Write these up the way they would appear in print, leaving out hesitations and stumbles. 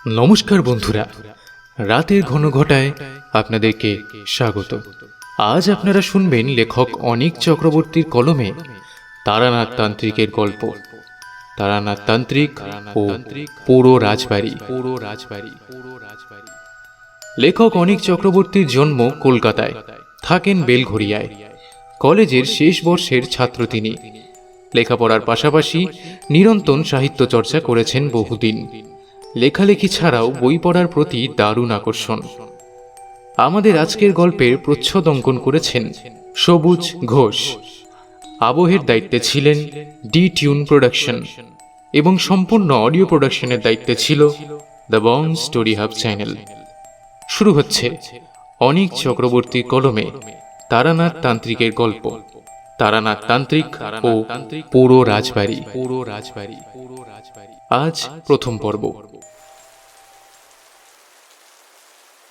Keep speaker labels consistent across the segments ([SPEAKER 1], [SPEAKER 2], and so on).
[SPEAKER 1] নমস্কার বন্ধুরা, রাতের ঘন ঘটায় আপনাদেরকে স্বাগত। আজ আপনারা শুনবেন লেখক অনীক চক্রবর্তীর কলমে তারানাথ তান্ত্রিকের গল্প, তারানাথ তান্ত্রিক ও পোড়ো রাজবাড়ি। লেখক অনীক চক্রবর্তীর জন্ম কলকাতায়, থাকেন বেলঘরিয়ায়। কলেজের শেষ বর্ষের ছাত্র তিনি। লেখাপড়ার পাশাপাশি নিরন্তর সাহিত্য চর্চা করেছেন বহুদিন। লেখালেখি ছাড়াও বই পড়ার প্রতি দারুণ আকর্ষণ। আমাদের আজকের গল্পের প্রচ্ছদ অঙ্কন করেছেন সবুজ ঘোষ। আবহের দায়িত্বে ছিলেন ডি টিউন প্রোডাকশন এবং সম্পূর্ণ অডিও প্রোডাকশনের দায়িত্বে ছিল the Bong story hub channel. শুরু হচ্ছে অনীক চক্রবর্তীর কলমে তারানাথ তান্ত্রিকের গল্প, তারানাথ তান্ত্রিক ও পোড়ো রাজবাড়ি। আজ প্রথম পর্ব।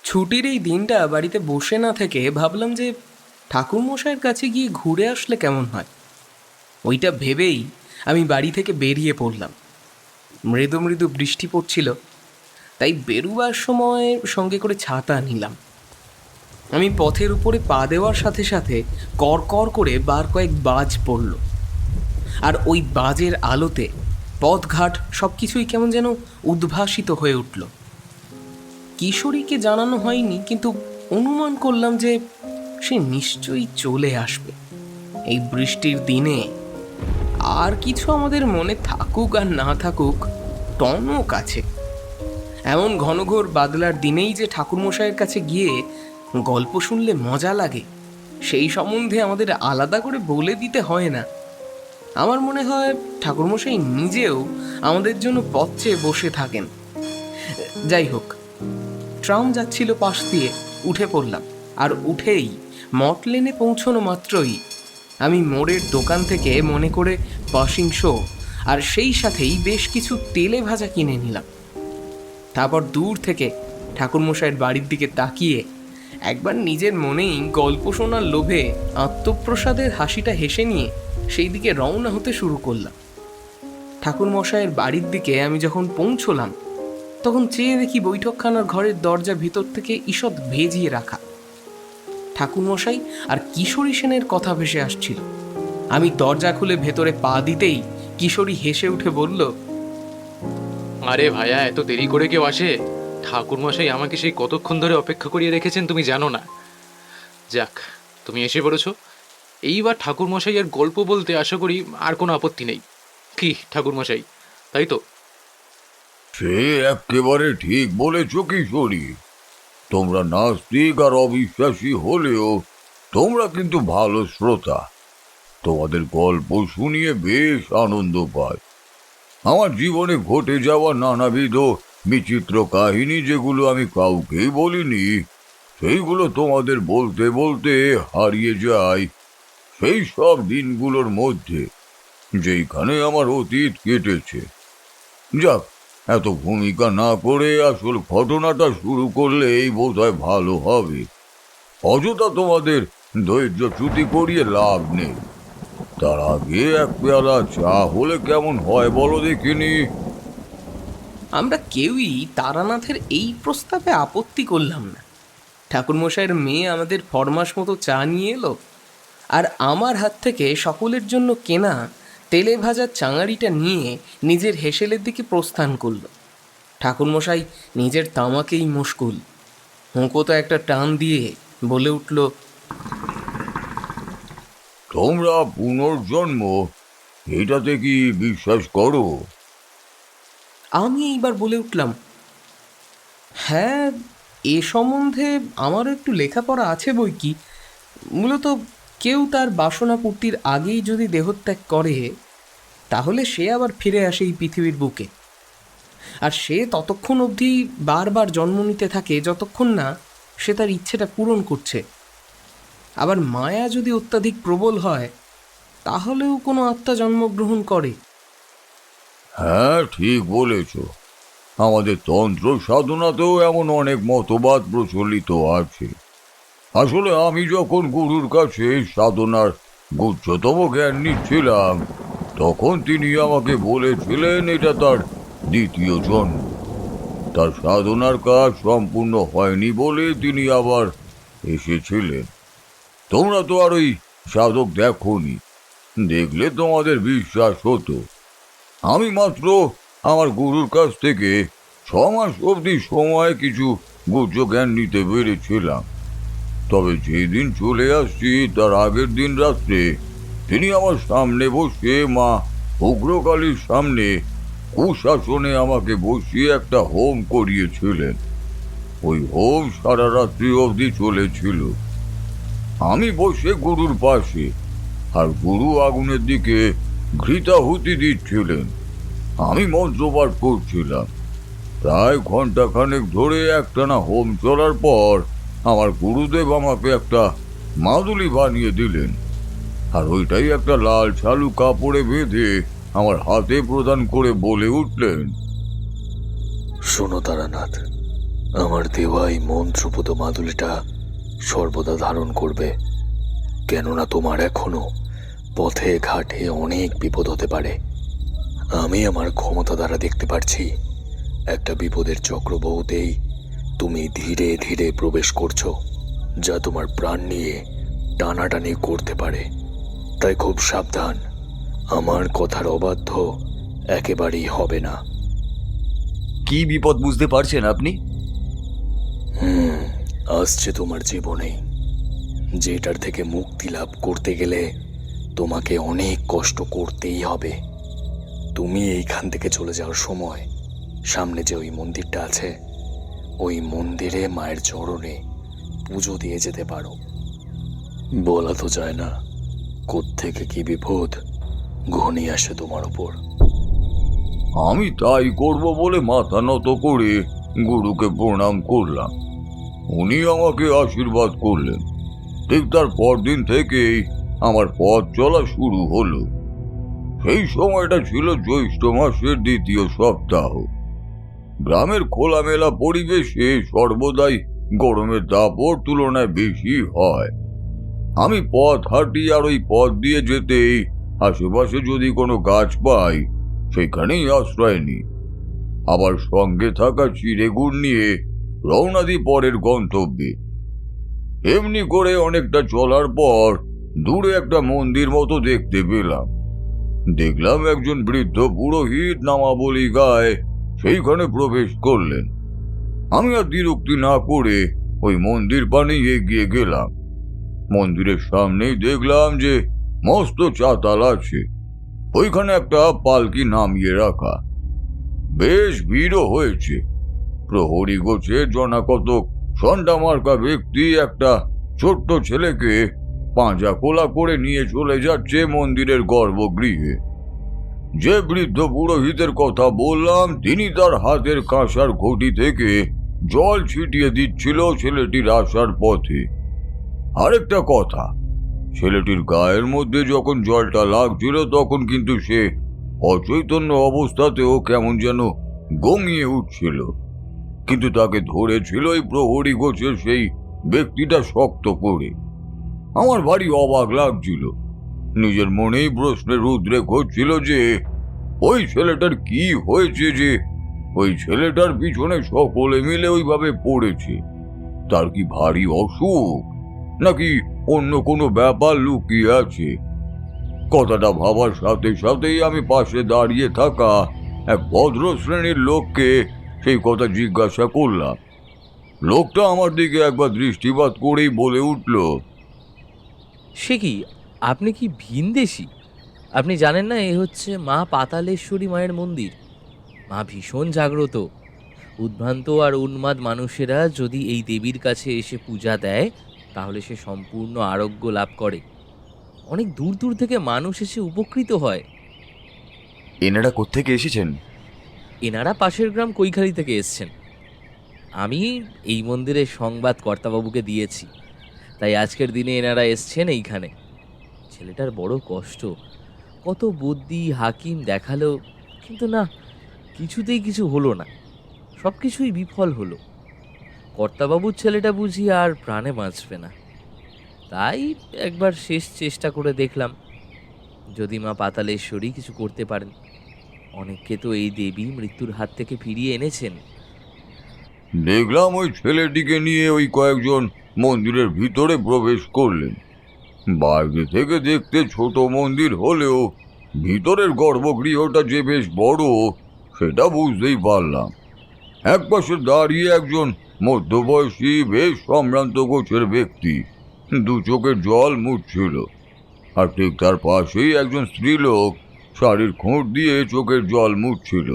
[SPEAKER 2] ছুটির এই দিনটা বাড়িতে বসে না থেকে ভাবলাম যে ঠাকুরমশাইয়ের কাছে গিয়ে ঘুরে আসলে কেমন হয়। ওইটা ভেবেই আমি বাড়ি থেকে বেরিয়ে পড়লাম। মৃদু মৃদু বৃষ্টি পড়ছিল, তাই বেরুবার সময় সঙ্গে করে ছাতা নিলাম। আমি পথের উপরে পা দেওয়ার সাথে সাথে কর করে বার কয়েক বাজ পড়ল, আর ওই বাজের আলোতে পথঘাট সব কিছুই কেমন যেন উদ্ভাসিত হয়ে উঠল। কিশোরীকে জানানো হয়নি, কিন্তু অনুমান করলাম যে সে নিশ্চয়ই চলে আসবে এই বৃষ্টির দিনে। আর কিছু আমাদের মনে থাকুক আর না থাকুক, টনক আছে। এমন ঘনঘোর বাদলার দিনেই যে ঠাকুরমশাইয়ের কাছে গিয়ে গল্প শুনলে মজা লাগে, সেই সম্বন্ধে আমাদের আলাদা করে বলে দিতে হয় না। আমার মনে হয় ঠাকুরমশাই নিজেও আমাদের জন্য পথ চেয়ে বসে থাকেন। যাই হোক, ট্রাম যাচ্ছিল পাশ দিয়ে, উঠে পড়লাম। আর উঠেই মট লেনে পৌঁছনো মাত্রই আমি মোড়ের দোকান থেকে মনে করে পাসিং শো আর সেই সাথেই বেশ কিছু তেলে ভাজা কিনে নিলাম। তারপর দূর থেকে ঠাকুরমশাইয়ের বাড়ির দিকে তাকিয়ে একবার নিজের মনেই গল্প শোনার লোভে আত্মপ্রসাদের হাসিটা হেসে নিয়ে সেই দিকে রওনা হতে শুরু করলাম। ঠাকুরমশাইয়ের বাড়ির দিকে আমি যখন পৌঁছলাম, তখন চেয়ে দেখি বৈঠকখানার ঘরের দরজা ভিতর থেকে ঈষৎ ভেজিয়ে রাখা। ঠাকুরমশাই আর কিশোরী সেনের কথা ভেসে আসছিল। আমি দরজা খুলে ভেতরে পা দিতেই কিশোরী হেসে উঠে বলল,
[SPEAKER 1] আরে ভাইয়া, এত দেরি করে কেউ আসে? ঠাকুরমশাই আমাকে সেই কতক্ষণ ধরে অপেক্ষা করিয়ে রেখেছেন তুমি জানো না। যাক, তুমি এসে পড়েছো। এইবার ঠাকুরমশাই আর গল্প বলতে আশা করি আর কোনো আপত্তি নেই। কি ঠাকুরমশাই, তাই তো?
[SPEAKER 3] সে একেবারে ঠিক বলেছ কিশোরী। তোমরা নাস্তিক আর অবিশ্বাসী হলেও তোমরা কিন্তু ভালো শ্রোতা। তোমাদের গল্প শুনিয়ে বেশ আনন্দ পায়। আমার জীবনে ঘটে যাওয়া নানাবিধ বিচিত্র কাহিনী, যেগুলো আমি কাউকেই বলিনি, সেইগুলো তোমাদের বলতে বলতে হারিয়ে যায় সেই সব দিনগুলোর মধ্যে যেইখানে আমার অতীত কেটেছে। যাক, এত ভূমিকা না করে আসল ঘটনাটা শুরু করলেই বোধহয় ভালো হবে। অযথা তোমাদের ধৈর্যচ্যুতি করিয়ে লাভ নেই। তার আগে এক পেয়ালা চা হলে কেমন হয় বলো দেখিনি?
[SPEAKER 2] আমরা কেউই তারানাথের এই প্রস্তাবে আপত্তি করলাম না। ঠাকুরমশাইয়ের মেয়ে আমাদের ফরমাস মতো চা নিয়ে এলো, আর আমার হাত থেকে সকলের জন্য কেনা তেলে ভাজা চাঙারিটা নিয়ে নিজের হেসেলের দিকে প্রস্থান করল। ঠাকুরমশাই নিজের তামাকেই মুশকুল। হুঁকো তো একটা টান দিয়ে বলে উঠল,
[SPEAKER 3] তোমরা পুনর্জন্ম, এটাতে কি বিশ্বাস করো?
[SPEAKER 2] আমি এইবার বলে উঠলাম, হ্যাঁ, এ সম্বন্ধে আমারও একটু লেখাপড়া আছে বই কি। মূলত কেউ তার বাসনা পূর্তির আগেই যদি দেহত্যাগ করে, তাহলে সে আবার ফিরে আসে এই পৃথিবীর বুকে। আর সে ততক্ষণ অবধি বারবার জন্ম নিতে থাকে যতক্ষণ না সে তার ইচ্ছেটা পূরণ করছে। আবার মায়া যদি অত্যাধিক প্রবল হয়, তাহলেও কোনো আত্মা জন্মগ্রহণ করে।
[SPEAKER 3] হ্যাঁ, ঠিক বলেছ। আমাদের তন্ত্র সাধনাতেও এমন অনেক মতবাদ প্রচলিত আছে। আসলে আমি যখন গুরুর কাছে সাধনার গুচ্ছতম জ্ঞান নিচ্ছিলাম, তখন তিনি আমাকে বলেছিলেন এটা তার দ্বিতীয় জন্ম। তার সাধনার কাজ সম্পূর্ণ হয়নি বলে তিনি আবার এসেছিলেন। তোমরা তো আর ওই সাধক দেখোনি, দেখলে তোমাদের বিশ্বাস হতো। আমি মাত্র আমার গুরুর কাছ থেকে 6 মাস অবধি সময় কিছু গুহ্য জ্ঞান নিতে পেরেছিলাম। তবে যেদিন চলে আসছি তার আগের দিন রাত্রে তিনি আমার সামনে বসে মা উগ্রকালীর সামনে কুশাসনে আমাকে বসিয়ে একটা হোম করিয়েছিলেন। ওই হোম সারা রাত্রি অবধি চলেছিল। আমি বসে গুরুর পাশে, আর গুরু আগুনের দিকে ঘৃতাহুতি দিচ্ছিলেন। আমি মন্ত্রপাঠ করছিলাম। প্রায় ঘন্টাখানেক ধরে একটানা হোম চলার পর আমার গুরুদেব আমাকে একটা মাদুলি বানিয়ে দিলেন, আর ওইটাই একটা লাল ছালু কাপড়ে বেঁধে আমার হাতে প্রদান করে বলে উঠলেন,
[SPEAKER 4] শোনো তারানাথ, আমার দেওয়া এই মন্ত্রপুত মাদুলিটা সর্বদা ধারণ করবে, কেননা তোমার এখনো পথে ঘাটে অনেক বিপদ হতে পারে। আমি আমার ক্ষমতা দ্বারা দেখতে পারছি একটা বিপদের চক্র বহুতেই তুমি ধীরে ধীরে প্রবেশ করছো, যা তোমার প্রাণ নিয়ে টানাটানি করতে পারে। তাই খুব সাবধান, আমার কথার অবাধ্য একেবারেই হবে না।
[SPEAKER 5] কি বিপদ বুঝতে পারছেন আপনি?
[SPEAKER 4] আসছে তোমার জীবনে, যেটার থেকে মুক্তি লাভ করতে গেলে তোমাকে অনেক কষ্ট করতেই হবে। তুমি এইখান থেকে চলে যাওয়ার সময় সামনে যে ওই মন্দিরটা আছে, ওই মন্দিরে মায়ের চরণে পুজো দিয়ে যেতে পারো। বলা তো যায় না কোত্থেকে কি বিপদ ঘনিয়ে আসে তোমার উপর।
[SPEAKER 3] আমি তাই করব বলে মাথা নত করে গুরুকে প্রণাম করলাম। উনি আমাকে আশীর্বাদ করলেন। ঠিক তার পরদিন থেকেই আমার পথ চলা শুরু হলো। সেই সময়টা ছিল জ্যৈষ্ঠ মাসের দ্বিতীয় সপ্তাহ। গ্রামের খোলামেলা পরিবেশে সর্বদাই গরমের দাপট তুলনায় বেশি হয়। আমি পথ হাঁটি, আর ওই পথ দিয়ে যেতেই আশেপাশে যদি কোনো গাছ পাই সেখানেই আশ্রয় নিই। আবার সঙ্গে থাকা চিড়ে গুড় নিয়ে রওনা দিই পরের গন্তব্যে। এমনি করে অনেকটা চলার পর দূরে একটা মন্দির মতো দেখতে পেলাম। দেখলাম একজন বৃদ্ধ পুরোহিত নামাবলী গায়ে সেইখানে প্রবেশ করলেন। আমি আর দ্বিরুক্তি না করে ওই মন্দির পানে এগিয়ে গেলাম। মন্দিরের সামনেই দেখলাম যে মস্ত চাতাল আছে, ওইখানে একটা পালকি নামিয়ে রাখা। বেশ ভিড়ও হয়েছে। প্রহরী গোছে জনাকতক সন্ডা মার্কা ব্যক্তি একটা ছোট্ট ছেলেকে পাঁজা কোলা করে নিয়ে চলে যাচ্ছে মন্দিরের গর্ভগৃহে। যে বৃদ্ধ পুরোহিতের কথা বললাম, তিনি তার হাতের কাঁসার ঘটি থেকে জল ছিটিয়ে দিচ্ছিল ছেলেটির আসার পথে। আরেকটা কথা, ছেলেটির গায়ের মধ্যে যখন জলটা লাগছিল তখন কিন্তু সে অচৈতন্য অবস্থাতেও কেমন যেন গমিয়ে উঠছিল, কিন্তু তাকে ধরেছিল এই প্রহরী গোছের সেই ব্যক্তিটা শক্ত করে। আমার ভারী অবাক লাগছিল। নিজের মনেই প্রশ্নের উদ্রেক হচ্ছিল যে ওই ছেলেটার কি হয়েছে যে ওই ছেলেটার পিছনে সকলে মিলে ওইভাবে পড়েছে। তার কি ভারী অসুখ, নাকি অন্য কোনো ব্যাপার লুকিয়ে আছে? কথাটা ভাবার সাথে সাথেই আমি পাশে দাঁড়িয়ে থাকা এক ভদ্র শ্রেণীর লোককে সেই কথা জিজ্ঞাসা করলাম। লোকটা আমার দিকে একবার দৃষ্টিপাত করেই বলে উঠল,
[SPEAKER 6] সে কি, আপনি কি ভিনদেশী? আপনি জানেন না এ হচ্ছে মা পাতালেশ্বরী মায়ের মন্দির? মা ভীষণ জাগ্রত। উদ্ভ্রান্ত আর উন্মাদ মানুষেরা যদি এই দেবীর কাছে এসে পূজা দেয় তাহলে সে সম্পূর্ণ আরোগ্য লাভ করে। অনেক দূর দূর থেকে মানুষ এসে উপকৃত হয়।
[SPEAKER 5] এনারা কোত্থেকে এসেছেন?
[SPEAKER 6] এনারা পাশের গ্রাম কৈখালি থেকে এসছেন। আমি এই মন্দিরের সংবাদ কর্তাবাবুকে দিয়েছি, তাই আজকের দিনে এনারা এসছেন এইখানে। ছেলেটার বড় কষ্ট, কত বুদ্ধি হাকিম দেখালো, কিন্তু না, কিছুতেই কিছু হলো না। সব কিছুই বিফল হলো। কর্তাবাবুর ছেলেটা বুঝি আর প্রাণে বাঁচবে না। তাই একবার শেষ চেষ্টা করে দেখলাম, যদি মা পাতালেশ্বরী কিছু করতে পারেন। অনেককে তো এই দেবী মৃত্যুর হাত থেকে ফিরিয়ে এনেছেন।
[SPEAKER 3] দেখলাম ওই ছেলেটিকে নিয়ে ওই কয়েকজন মন্দিরের ভিতরে প্রবেশ করলেন। বাইরে থেকে দেখতে ছোট মন্দির হলেও ভিতরের গর্ভগৃহটা যে বেশ বড় সেটা বুঝতেই পারলাম। একপাশে দাঁড়িয়ে একজন মধ্যবয়সী বেশ সম্ভ্রান্ত গোছের ব্যক্তি দু চোখের জল মুছছিল, আর ঠিক তার পাশেই একজন স্ত্রীলোক শাড়ির খুঁট দিয়ে চোখের জল মুছছিল।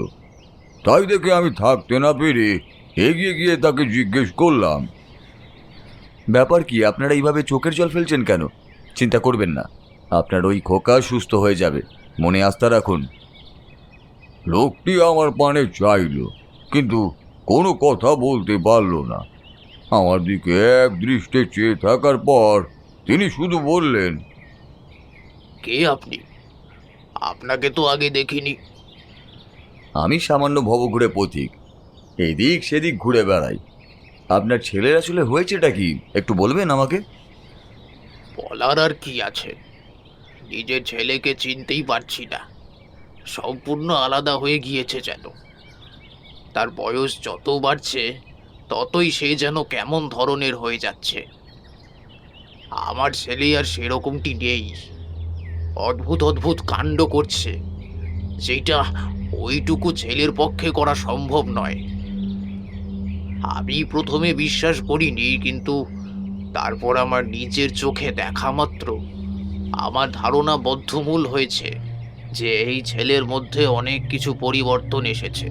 [SPEAKER 3] তাই দেখে আমি থাকতে না পেরে এগিয়ে গিয়ে তাকে জিজ্ঞেস করলাম,
[SPEAKER 5] ব্যাপার কি, আপনারা এইভাবে চোখের জল ফেলছেন কেন? চিন্তা করবেন না, আপনার ওই খোকা সুস্থ হয়ে যাবে, মনে আস্থা রাখুন।
[SPEAKER 3] লোকটি আমার পানে চাইল, কিন্তু কোনো কথা বলতে পারল না। আমার দিকে এক দৃষ্টে চেয়ে থাকার পর তিনি শুধু বললেন,
[SPEAKER 4] কে আপনি? আপনাকে তো আগে দেখিনি।
[SPEAKER 5] আমি সামান্য ভবঘুরে পথিক, এদিক সেদিক ঘুরে বেড়াই। আপনার ছেলের আসলে হয়েছেটা কি একটু বলবেন আমাকে?
[SPEAKER 4] বলার আর কি আছে, নিজের ছেলেকে চিনতেই পারছি না, সম্পূর্ণ আলাদা হয়ে গিয়েছে যেন। তার বয়স যত বাড়ছে ততই সে যেন কেমন ধরনের হয়ে যাচ্ছে। আমার ছেলে আর সেরকমটি নেই, অদ্ভুত অদ্ভুত কাণ্ড করছে, যেটা ওইটুকু ছেলের পক্ষে করা সম্ভব নয়। আমি প্রথমে বিশ্বাস করিনি, কিন্তু তারপর আমার নিজের চোখে দেখা মাত্র আমার ধারণা বদ্ধমূল হয়েছে যে এই ছেলের মধ্যে অনেক কিছু পরিবর্তন এসেছে।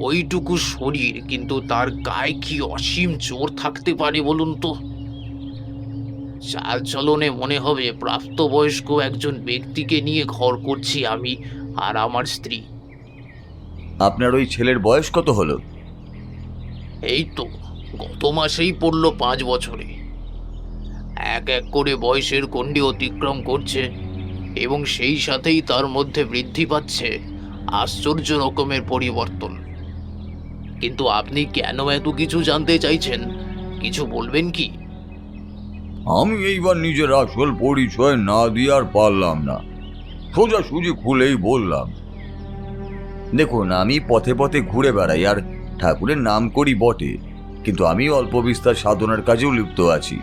[SPEAKER 4] ওইটুকু শরীর, কিন্তু তার গায়ে কি অসীম জোর থাকতে পারে বলুন তো। চালচলনে মনে হবে প্রাপ্তবয়স্ক একজন ব্যক্তিকে নিয়ে ঘর করছি আমি আর আমার স্ত্রী।
[SPEAKER 5] আপনার ওই ছেলের বয়স কত হলো?
[SPEAKER 4] এই তো গত মাসেই পড়ল 5 বছরে। এক এক করে বয়সের গণ্ডি অতিক্রম করছে, এবং সেই সাথেই তার মধ্যে বৃদ্ধি পাচ্ছে আশ্চর্য রকমের পরিবর্তন। কিন্তু আপনি কেন এত কিছু জানতে চাইছেন, কিছু বলবেন কি?
[SPEAKER 3] আমি এইবার নিজের আসল পরিচয় না দিয়ে আর পারলাম না, সোজাসুজি খুলেই বললাম,
[SPEAKER 5] দেখুন, আমি পথে পথে ঘুরে বেড়াই আর ঠাকুরের নাম করি বটে, কিন্তু আমি অল্প বিস্তার সাধনার কাজেও লিপ্ত আছি।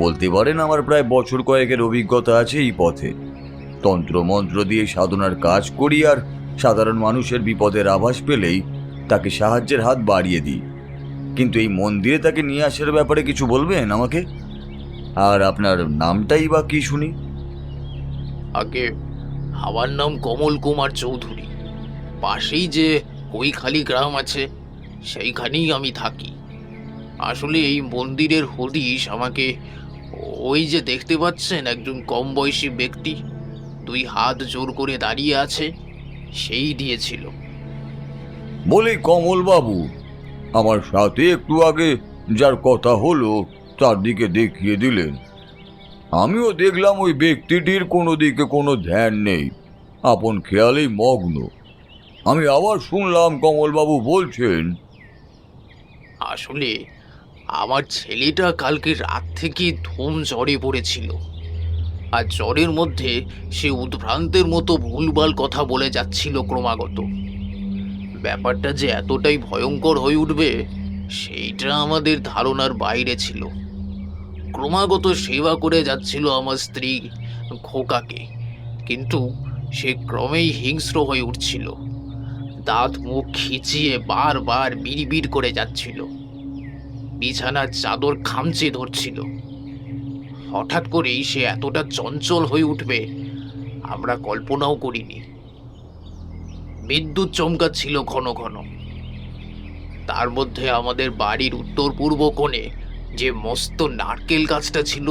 [SPEAKER 5] বলতে পারেন আমার প্রায় বছর কয়েকের অভিজ্ঞতা আছে এই পথে। তন্ত্র মন্ত্র দিয়ে সাধনার কাজ করি, আর সাধারণ মানুষের বিপদের আভাস পেলেই তাকে সাহায্যের হাত বাড়িয়ে দিই। কিন্তু এই মন্দিরে তাকে নিয়ে আসার ব্যাপারে কিছু বলবেন আমাকে? আর আপনার নামটাই বা কি শুনি?
[SPEAKER 4] আগে আমার নাম কমল কুমার চৌধুরী। পাশেই যে কৈখালি গ্রাম আছে সেইখানেই আমি থাকি। আসলে এই মন্দিরের হদিশ আমাকে ওই যে দেখতে পাচ্ছেন একজন কম বয়সী ব্যক্তি 2 হাত জোর করে দাঁড়িয়ে আছে, সেই দিয়েছিল।
[SPEAKER 3] বলে কমল বাবু আমার সাথে একটু আগে যার কথা হলো তার দিকে দেখিয়ে দিলেন। আমিও দেখলাম ওই ব্যক্তিটির কোনো দিকে কোনো ধ্যান নেই, আপন খেয়ালেই মগ্ন। আমি আবার শুনলাম কমলবাবু বলছেন,
[SPEAKER 4] আসলে আমার ছেলেটা কালকে রাত থেকে ধুম জ্বরে পড়েছিল, আর জ্বরের মধ্যে সে উদ্ভ্রান্তের মতো ভুলভাল কথা বলে যাচ্ছিল ক্রমাগত। ব্যাপারটা যে এতটাই ভয়ঙ্কর হয়ে উঠবে সেইটা আমাদের ধারণার বাইরে ছিল। ক্রমাগত সেবা করে যাচ্ছিল আমার স্ত্রী খোকাকে, কিন্তু সে ক্রমেই হিংস্র হয়ে উঠছিল। দাঁত মুখ খিচিয়ে বারবার বিড়বিড় করে যাচ্ছিল, বিছানার চাদর খামচে ধরছিল। হঠাৎ করেই সে এতটা চঞ্চল হয়ে উঠবে আমরা কল্পনাও করিনি। বিদ্যুৎ চমকাচ্ছিল ঘন ঘন। তার মধ্যে আমাদের বাড়ির উত্তর পূর্ব কোণে যে মস্ত নারকেল গাছটা ছিল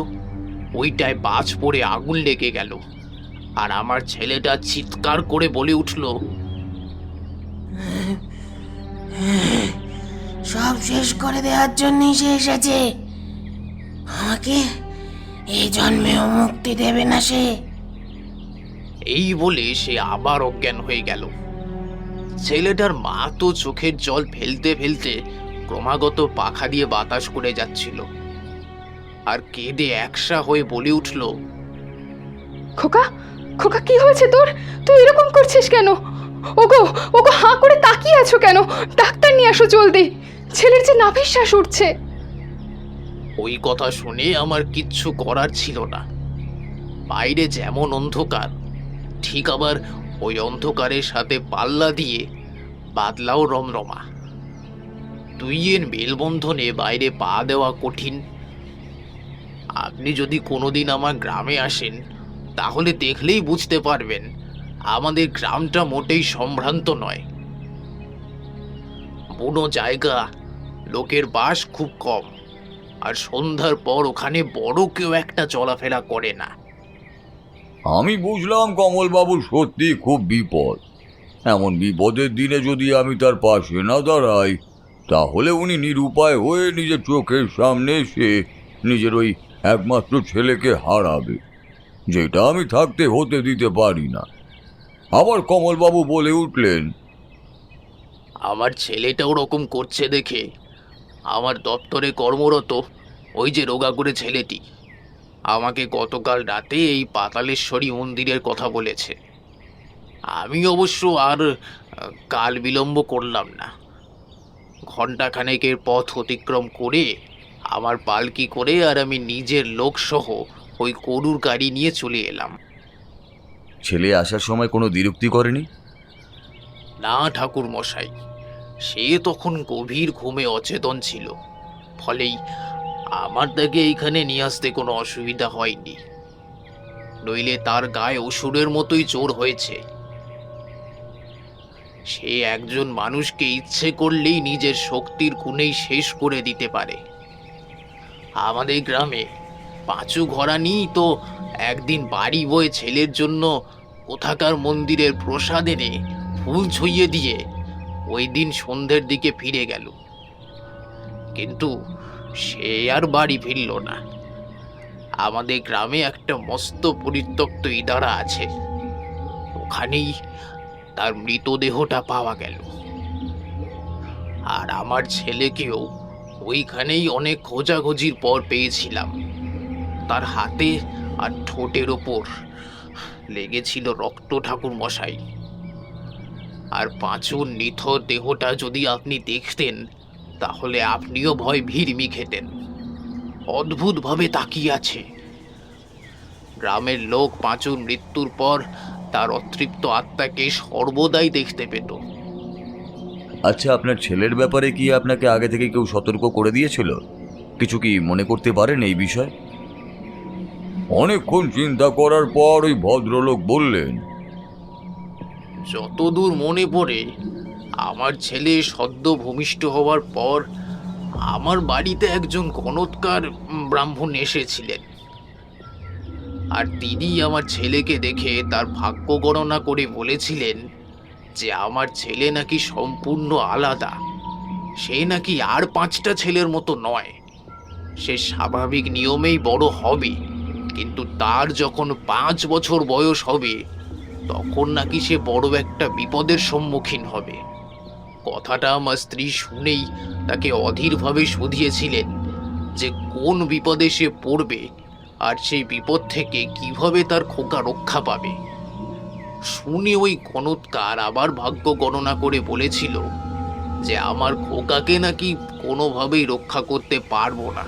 [SPEAKER 4] ওইটায় বাজ পড়ে আগুন লেগে গেল, আর আমার ছেলেটা চিৎকার করে বলে উঠল,
[SPEAKER 7] সব শেষ করে দেওয়ার জন্যই সে এসেছে। আমাকে এই জন্মেও মুক্তি দেবে না সে।
[SPEAKER 4] এই বলে সে আবার অজ্ঞান হয়ে গেল। ছেলেটার মা তো চোখের জল ফেলতে ফেলতে ক্রমাগত পাখা দিয়ে বাতাস করে যাচ্ছিল, আর কেঁদে একসা হয়ে বলে উঠল,
[SPEAKER 8] খোকা, খোকা, কি হয়েছে তোর? তুই এরকম করছিস কেন? ওগো, ওগো, হাঁ করে তাকিয়ে আছো কেন? ডাক্তার নিয়ে আসো জলদি। ছেলের যে নাভিশ্বাস উঠছে।
[SPEAKER 1] ওই কথা শুনে আমার কিচ্ছু করার ছিল না। বাইরে যেমন অন্ধকার, ঠিক আবার ওই অন্ধকারের সাথে পাল্লা দিয়ে বাদলাও রমরমা। দুইয়ের মেলবন্ধনে বাইরে পা দেওয়া কঠিন। আপনি যদি কোনোদিন আমার গ্রামে আসেন, তাহলে দেখলেই বুঝতে পারবেন আমাদের গ্রামটা মোটেই সম্ভ্রান্ত নয়। বুনো জায়গা, লোকের বাস খুব কম, আর সন্ধ্যার পর ওখানে বড় কেউ একটা চলাফেরা করে না।
[SPEAKER 3] আমি বুঝলাম কমলবাবুর সত্যি খুব বিপদ। এমন বিপদের দিনে যদি আমি তার পাশে না দাঁড়াই, তাহলে উনি নিরুপায় হয়ে নিজের চোখের সামনে এসে নিজের ওই একমাত্র ছেলেকে হারাবে, যেটা আমি থাকতে হতে দিতে পারি না। আবার কমলবাবু বলে উঠলেন,
[SPEAKER 1] আমার ছেলেটা ওরকম করছে দেখে আমার দপ্তরে কর্মরত ওই যে রোগা করে ছেলেটি আমাকে গতকাল রাতে এই পাতালেশ্বরী মন্দিরের কথা বলেছে। আমি অবশ্য আর কাল বিলম্ব করলাম না। ঘণ্টাখানেকের পথ অতিক্রম করে আমার পালকি করে আর আমি নিজের লোকসহ ওই গরুর গাড়ি নিয়ে চলে এলাম।
[SPEAKER 5] ছেলে আসার সময় কোনো দ্বিরুক্তি করেনি?
[SPEAKER 1] না ঠাকুর মশাই, সে তখন গভীর ঘুমে অচেতন ছিল, ফলেই আমার তাকে এইখানে নিয়ে আসতে কোনো অসুবিধা হয়নি। নইলে তার গায়ে অসুরের মতোই জোর হয়েছে। সে একজন মানুষকে ইচ্ছে করলেই নিজের শক্তির গুণেই শেষ করে দিতে পারে। আমাদের গ্রামে পাঁচু ঘরানি তো একদিন বাড়ি বয়ে ছেলের জন্য কোথাকার মন্দিরের প্রসাদ এনে ফুল ছুঁইয়ে দিয়ে ওই দিন সন্ধ্যের দিকে ফিরে গেল, কিন্তু সে আর বাড়ি ফিরল না। আমাদের গ্রামে একটা মস্ত পরিত্যক্ত ইদারা আছে, ওখানেই তার মৃতদেহটা পাওয়া গেল। আর আমার ছেলেকেও ওইখানেই অনেক খোঁজাখুঁজির পর পেয়েছিলাম। তার হাতে আর ঠোঁটের ওপর লেগেছিল রক্ত ঠাকুর মশাই। আর পাঁচুর নিথর দেহটা যদি আপনি দেখতেন, তাহলে আপনিও ভয় ভিড়মি খেতেন। অদ্ভুতভাবে তাকিয়ে আছে। গ্রামের লোক পাঁচুর মৃত্যুর পর তার অতৃপ্ত আত্মাকে সর্বদাই দেখতে পেত।
[SPEAKER 5] আচ্ছা, আপনার ছেলের ব্যাপারে কি আপনাকে আগে থেকে কেউ সতর্ক করে দিয়েছিল? কিছু কি মনে করতে পারেন এই বিষয়?
[SPEAKER 3] অনেকক্ষণ চিন্তা করার পর ওই ভদ্রলোক বললেন,
[SPEAKER 1] যতদূর মনে পড়ে, আমার ছেলে সদ্য ভূমিষ্ঠ হওয়ার পর আমার বাড়িতে একজন গণৎকার ব্রাহ্মণ এসেছিলেন। আর তিনি আমার ছেলেকে দেখে তার ভাগ্য গণনা করে বলেছিলেন যে আমার ছেলে নাকি সম্পূর্ণ আলাদা। সে নাকি আর 5টা ছেলের মতো নয়। সে স্বাভাবিক নিয়মেই বড় হবে, কিন্তু তার যখন 5 বছর বয়স হবে, তখন নাকি সে বড় একটা বিপদের সম্মুখীন হবে। কথাটা আমার স্ত্রী শুনেই তাকে অধীরভাবে শুধিয়েছিলেন যে কোন বিপদে সে পড়বে আর সেই বিপদ থেকে কিভাবে তার খোকা রক্ষা পাবে। শুনে ওই গণৎকার আবার ভাগ্য গণনা করে বলেছিল যে আমার খোকাকে নাকি কোনোভাবেই রক্ষা করতে পারবো না।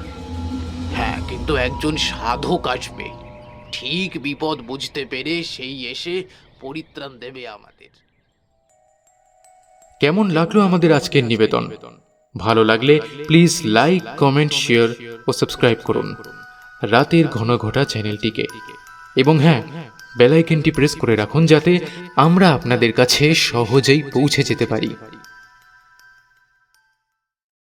[SPEAKER 1] হ্যাঁ, কিন্তু একজন সাধক আসবে, ঠিক বিপদ বুঝতে পেরে সেই এসে পরিত্রাণ দেবে আমাদের।
[SPEAKER 9] কেমন লাগলো আমাদের আজকের নিবেদন? ভালো লাগলে প্লিজ লাইক, কমেন্ট, শেয়ার ও সাবস্ক্রাইব করুন রাতের ঘন ঘটা চ্যানেলটিকে। এবং হ্যাঁ, বেল আইকনটি প্রেস করে রাখুন যাতে আমরা আপনাদের কাছে সহজেই পৌঁছে যেতে পারি।